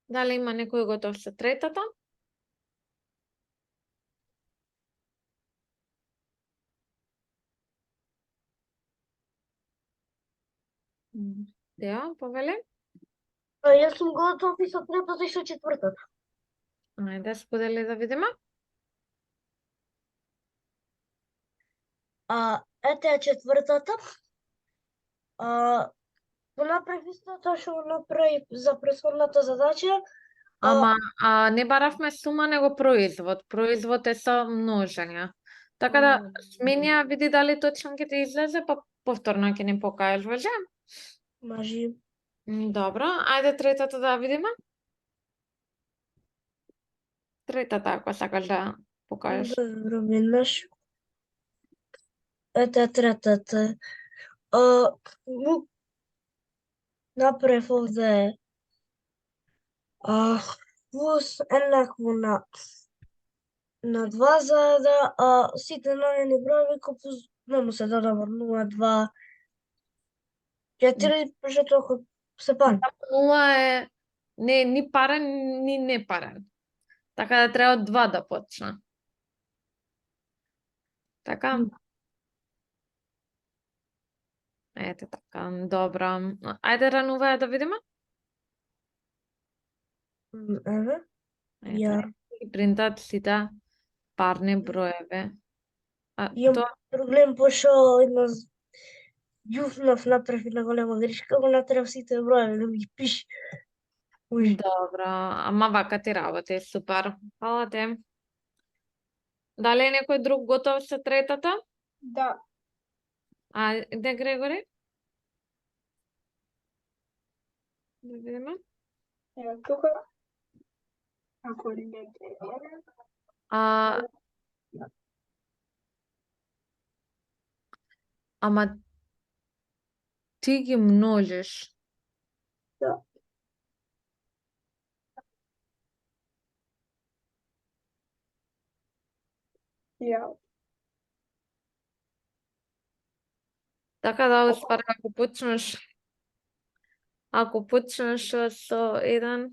Дали има некој готов со третата? Тео, повели? Јас сум готов и со третата и со четвртата. Ајде, сподели да видиме. Ете е четвртата. Го направи истото што го направи за претходната задача. Ама не баравме сума, него производ. Производ е со множење. Така да смени ја, види дали точно ќе ти излезе, па повторно ќе ни покажеш, важе? Може. Добро, ајде третата да ја видиме. Третата, ако сакаш да покажеш. Добро, минаш. Ете е третата. Му направив овде плюс еднакво на 2 заеда, сите наредни броеви не му се додават 0, 2, 4, пошто толку се пан. Нула е не ни парен, ни не парен. Така да треба од 2 да почна. Така? Ете така, добро. Ајде ранувај да видиме. Еве, ја Ете, и принтат сите парни броеви. имам Тоа проблем пошто јуфнав направи на голема грешка, го натрав сите броеви да ми ги пише. добро, ама вака ти работи, супер. Фала те. Дали е некој друг готов со третата? Да. Де Грегори? Да видиме. Ево тука. Ако не е Ама ти ги множиш. Да. Ја. Така да успар ако почнеш со 1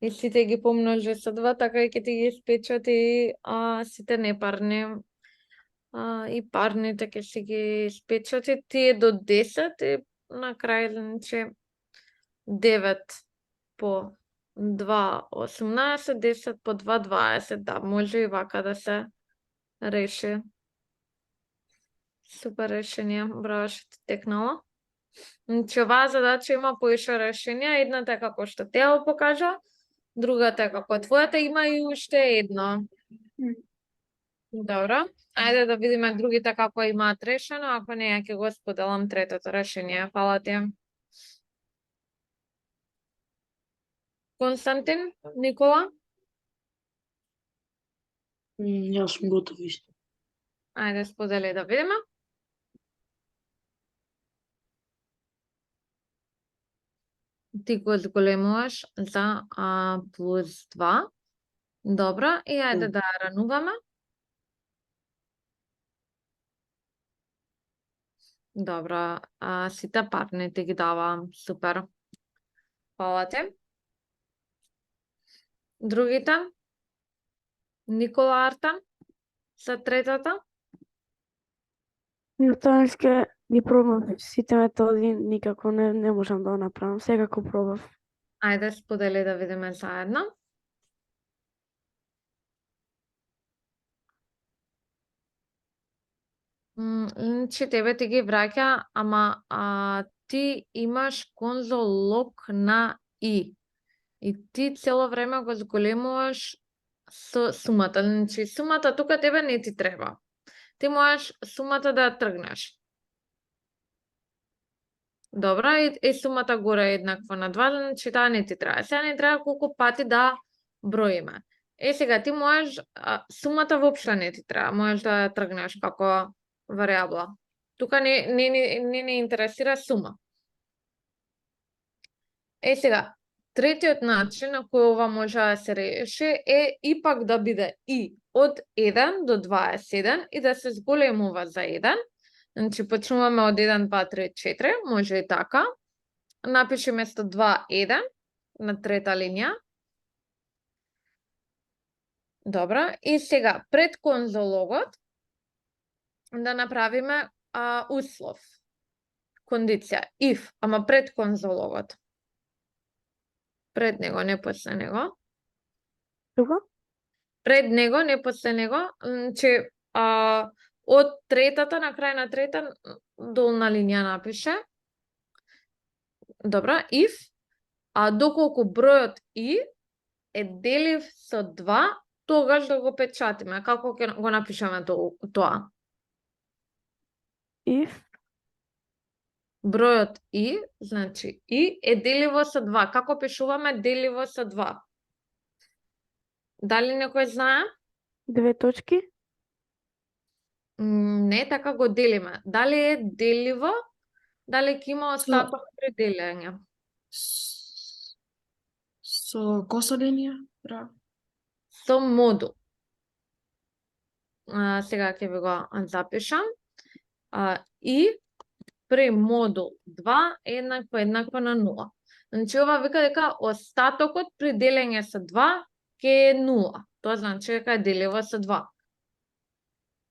и сите ги помножи со 2, така и ќе ти ги испечати сите непарни и парните ќе си ги испечати тие до 10 и на крај значи 9 по 2 18, 10 по 2 20, да, може и вака да се реши. Супер решение, браво што ти текнало. Значи оваа задача има поише решенија, едната е како што Тео покажа, другата е како твојата, има и уште едно. Добро, ајде да видиме другите како имаат решено, ако не ја ќе го споделам третото решение. Фала ти. Константин, Никола? Јас сум готов исто. Ајде сподели да видиме. Ти го зголемуваш за плюс 2. Добро, и ајде да ја рануваме. Добро, сите парни ти ги давам, супер. Фала ти. Другите? Никола Артан? Со третата? Натанска ги пробав сите методи, никако не можам да го направам. Секако пробав. Ајде сподели да видиме заедно. Значи тебе ти ги враќа, ама ти имаш конзол лог на и. И ти цело време го зголемуваш со сумата. Значи сумата тука тебе не ти треба. Ти можеш сумата да ја тргнеш. Добро, и сумата горе е еднаква на 2, значи таа не ти треба. Сега не треба колку пати да броиме. Сега ти можеш, сумата воопшто не ти треба, можеш да ја тргнеш како варијабла. Тука не интересира сума. Сега, третиот начин на кој ова може да се реши е ипак да биде и од 1 до 21 и да се зголемува за 1. Значи, почнуваме од 1, 2, 3, 4, може и така. Напиши место 2, 1 на трета линија. Добро, и сега пред конзологот да направиме услов. Кондиција if, ама пред конзологот. Пред него, не после него. Друго? Пред него, не после него, значи од третата, на крај на трета, долна линија напише. Добро, if, доколку бројот и е делив со 2, тогаш да го печатиме. Како ќе го напишеме тоа? If Бројот и, значи, и е деливо со 2. Како пишуваме деливо со 2? Дали некој знае? две точки, Не, така го делиме. Дали е деливо, дали ќе има остаток при делење? Со коса линија? Браво. Со модул. Сега ќе ви го запишам. И при модул 2 еднакво на 0. Значи, ова вика дека остатокот при делење со 2 ќе е 0. Тоа значи дека е деливо со 2.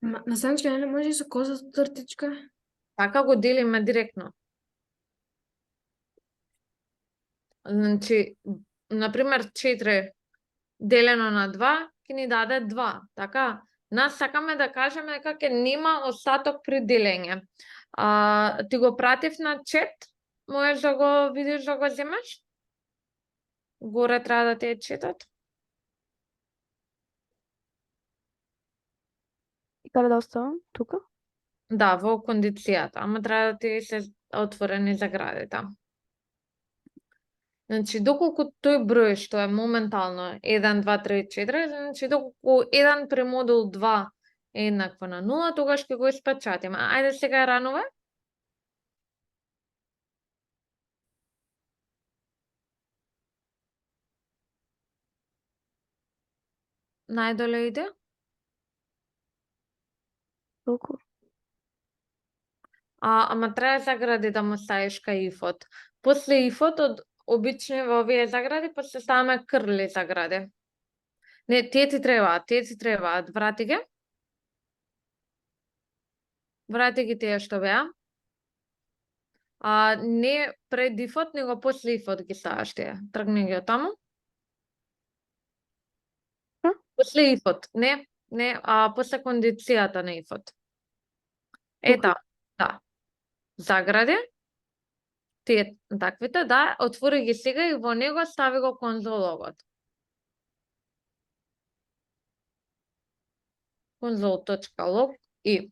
На санчка не може и со коса цртичка? Така го делиме директно. Значи, например, 4 делено на 2 ќе ни даде 2. Така, нас сакаме да кажеме дека ќе нема остаток при делење. Ти го пратив на чет, можеш да го видиш, да го земеш? Горе треба да ти е четот. и каде да оставам? Тука? Да, во кондицијата, ама треба да ти се отворени заградите. Значи, доколку тој број што е моментално 1, 2, 3, 4, значи доколку 1 при модул 2 е еднакво на 0, тогаш ќе го испечатиме. Ајде сега рануве. Најдоле иде. Толку. Ама треба загради да му ставиш кај ифот. После ифот, обично во овие загради, после ставаме крли загради. Не, тие ти требаат. Врати ги. Врати ги тие што беа. Не пред ифот, него после ифот ги ставаш тие. Тргни ги од таму. После ифот, не, после кондицијата на ифот. Ета, да. Загради. Тие таквите, да, отвори ги сега и во него стави го конзологот. Console.log и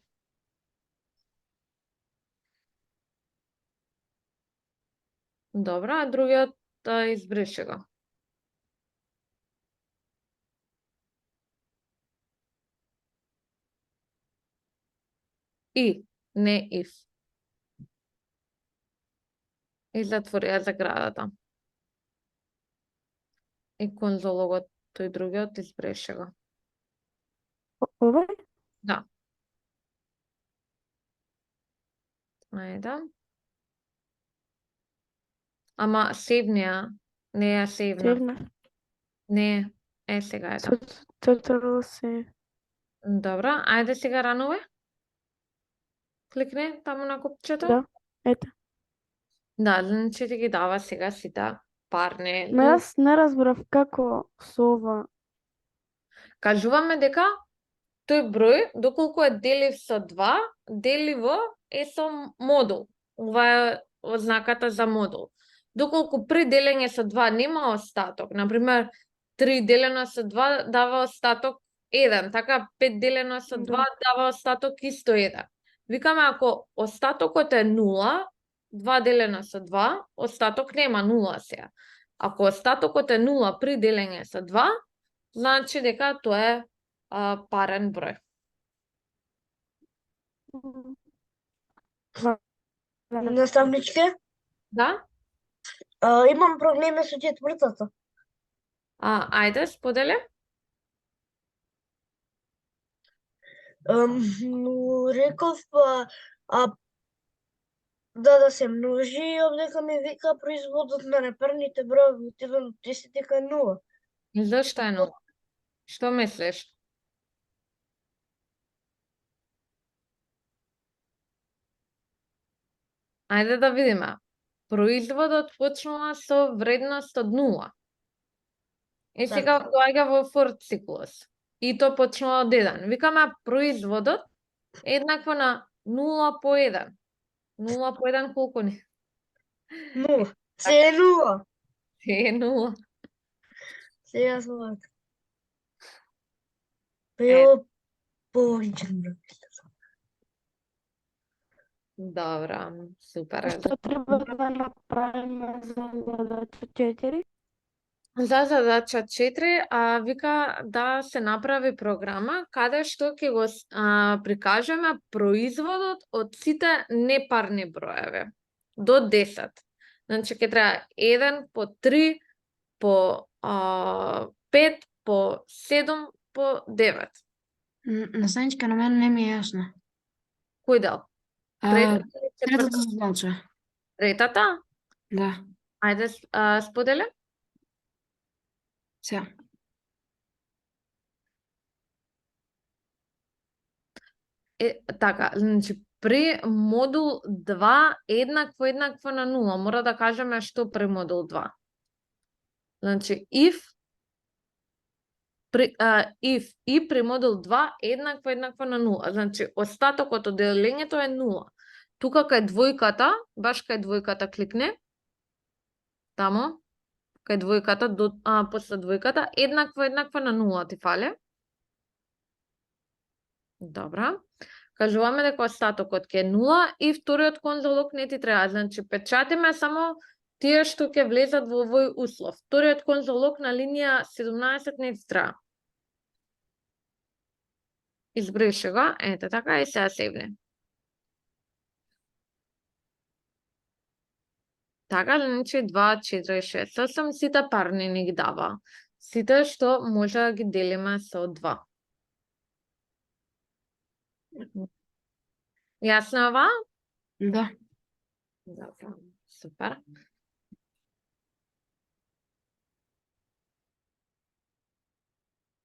добро, а другиот избрише го. И, не if. И затвори ја заградата. И конзологот, тој другиот избрише го. Овој? Да. Ајде. Ама сейвни ја, не ја сейвна. Цевна. Не, сега е да. Цртало се. Добро, ајде сега рануве. Кликни таму на копчето. Да, ете. Да, значи ти ги дава сега сите парни. Но јас не разбрав како со ова. Кажуваме дека тој број, доколку е делив со 2, деливо е со модул. Ова е ознаката за модул. Доколку при делење со 2 нема остаток, например, 3 делено со 2 дава остаток 1, така 5 делено со 2 дава остаток исто 1. Викаме, ако остатокот е 0, 2 делено со 2, остаток нема 0 сега. Ако остатокот е 0 при делење со 2, значи дека тоа е парен број. Наставничке, Да? имам проблеми со четвртата. Ајде, споделе. Но реков, да се множи и овдека ми вика производот на непарните броеви од 1 до 10 дека е 0. Зашто е 0? Што мислиш? Ајде да видиме. Производот почнува со вредност од 0. И сега доаѓа во for циклус. И то почнува од 1. Викаме производот еднакво на 0 по 1. 0 по 1 колку ни? 0. Се е 0. Се е 0. Сега слават. Пео повеќен број. Добра, супер е. Што треба да направиме за задача 4? За задача 4, вика да се направи програма каде што ќе го прикажеме производот од сите непарни броеви до 10. Значи ќе треба 1 по 3 по 5 по 7 по 9. Наставничка, на мен не ми е јасно. Кој дел? Третата или Третата четвртата? задача. Третата? Да. Ајде сподели. Сега. Така, значи при модул 2 еднакво на 0. Мора да кажеме што при модул 2. Значи if и при модул 2 еднакво на 0. Значи остатокот од делењето е 0. Тука кај двојката, баш кај двојката кликне. Тамо, кај двојката, после двојката, еднакво на 0 ти фале. Добра. Кажуваме дека остатокот ќе е 0 и вториот конзолок не ти треба. Значи печатиме само тие што ќе влезат во овој услов. Вториот конзолок на линија 17 не ти треба. Избрише го, ете така и сега сейвне. Така, значи 2, 4, 6, 8, сите парни ни ги дава. Сите што може да ги делиме со 2. Јасно ова? Да. Добро, супер.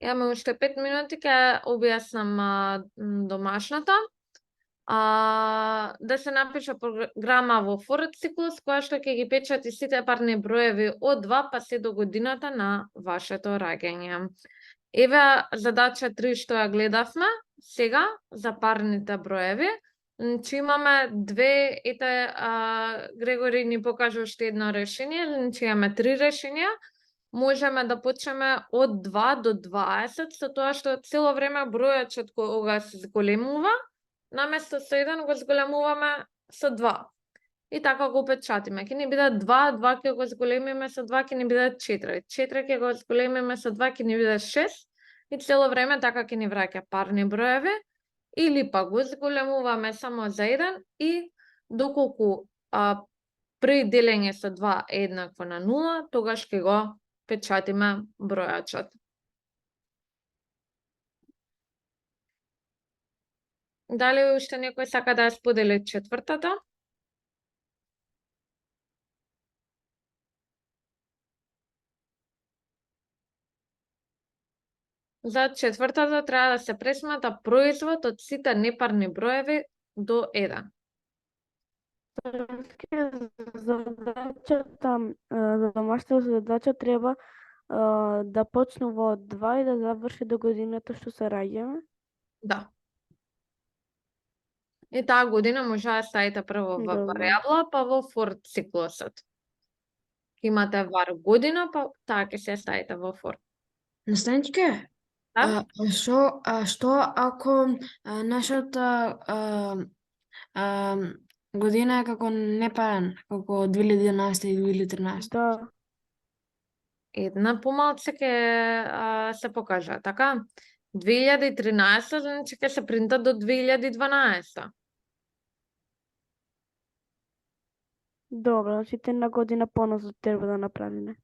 Имаме уште 5 минути, ќе објаснам домашната. Да се напише програма во for циклус, која што ќе ги печати сите парни броеви од 2 па се до годината на вашето раѓање. Еве задача 3 што ја гледавме сега за парните броеви. Значи имаме две, ете Грегори ни покажа уште едно решение, значи имаме 3 решенија. Можеме да почнеме од 2 до 20, со тоа што цело време бројачот кога се зголемува, наместо со 1 го зголемуваме со 2. И така го печатиме. Ќе ни биде 2, 2 ќе го зголемиме со 2, ќе ни биде 4. 4 ќе го зголемиме со 2, ќе ни биде 6. И цело време така ќе ни враќа парни броеви. Или па го зголемуваме само за 1 и доколку при делење со 2 е еднакво на 0, тогаш ќе го печатиме бројачот. Дали уште некој сака да ја сподели четвртата? За четвртата треба да се пресмата производ од сите непарни броеви до 1. Задачата, за домашната задача треба да почнува од 2 и да заврши до годината што се раѓаме. Да. И таа година може да ставите прво во Добро. варијабла, па во for циклусот. Имате var година, па таа ќе се ставите во for. Наставничка, Да? што ако нашата година е како непарен, како 2011 и 2013? Да. Една помалце ќе се покажа, така? 2013, значи ќе се принта до 2012. Добро, значи една година поназад треба да направиме.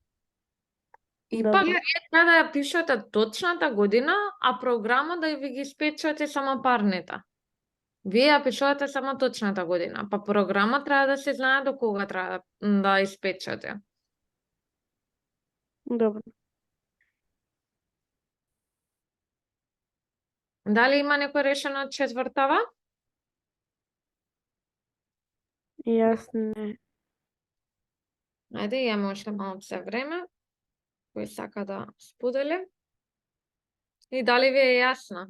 И Добро. пак вие треба да ја пишете точната година, а програма да ви ги спечати само парните. Вие ја пишувате само точната година, па програма треба да се знае до кога треба да испечете. Добро. Дали има некој решено од четвртава? Јас не. Ајде, имаме уште малце време. Кој сака да сподели? И дали ви е јасно?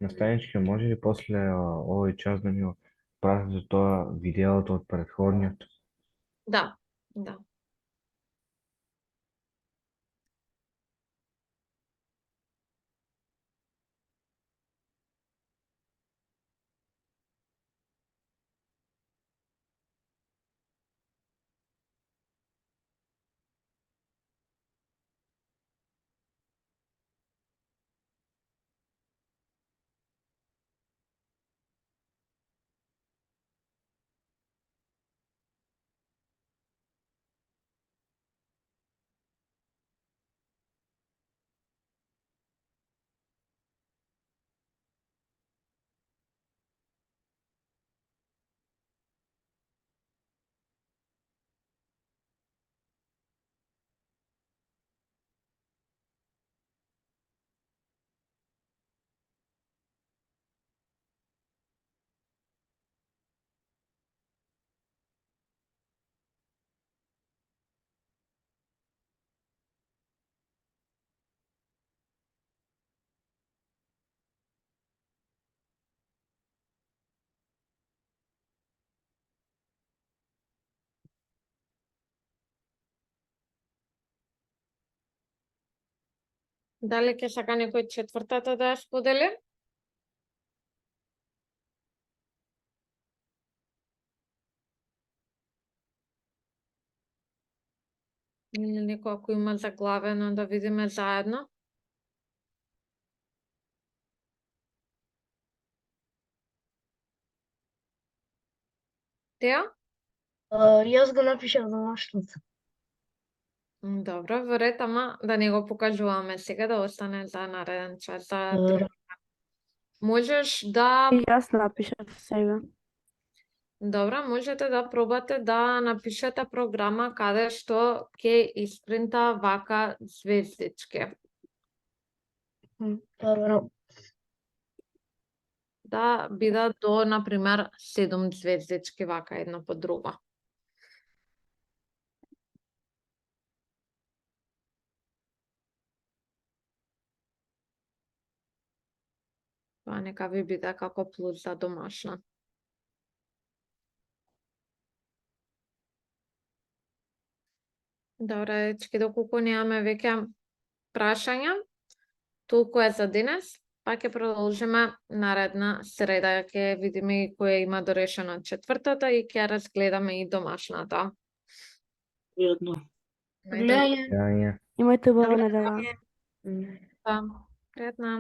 Наставничке, може ли после овој час да ми го пратите тоа видеото од претходниот? Да, да. Дали ќе сака некој четвртата да ја сподели? Или некој ако има заглавено да видиме заедно? Теа? Јас го напишав домашното. Добро, во ред, ама да не го покажуваме сега, да остане за нареден час, за друг. Можеш да, И јас напишав сега. добро, можете да пробате да напишете програма каде што ќе испринта вака звездички. Добро. Да бидат до, например, 7 звездички вака една по друга. Тоа нека ви биде како плюс за домашна. Добре, дечки, доколку немаме веќе прашања, толку е за денес, па ќе продолжиме наредна среда, ќе видиме и која има дорешено од четвртата и ќе разгледаме и домашната. Пријатно. Гледање. Ја, Имајте убава недела. Па, пријатна.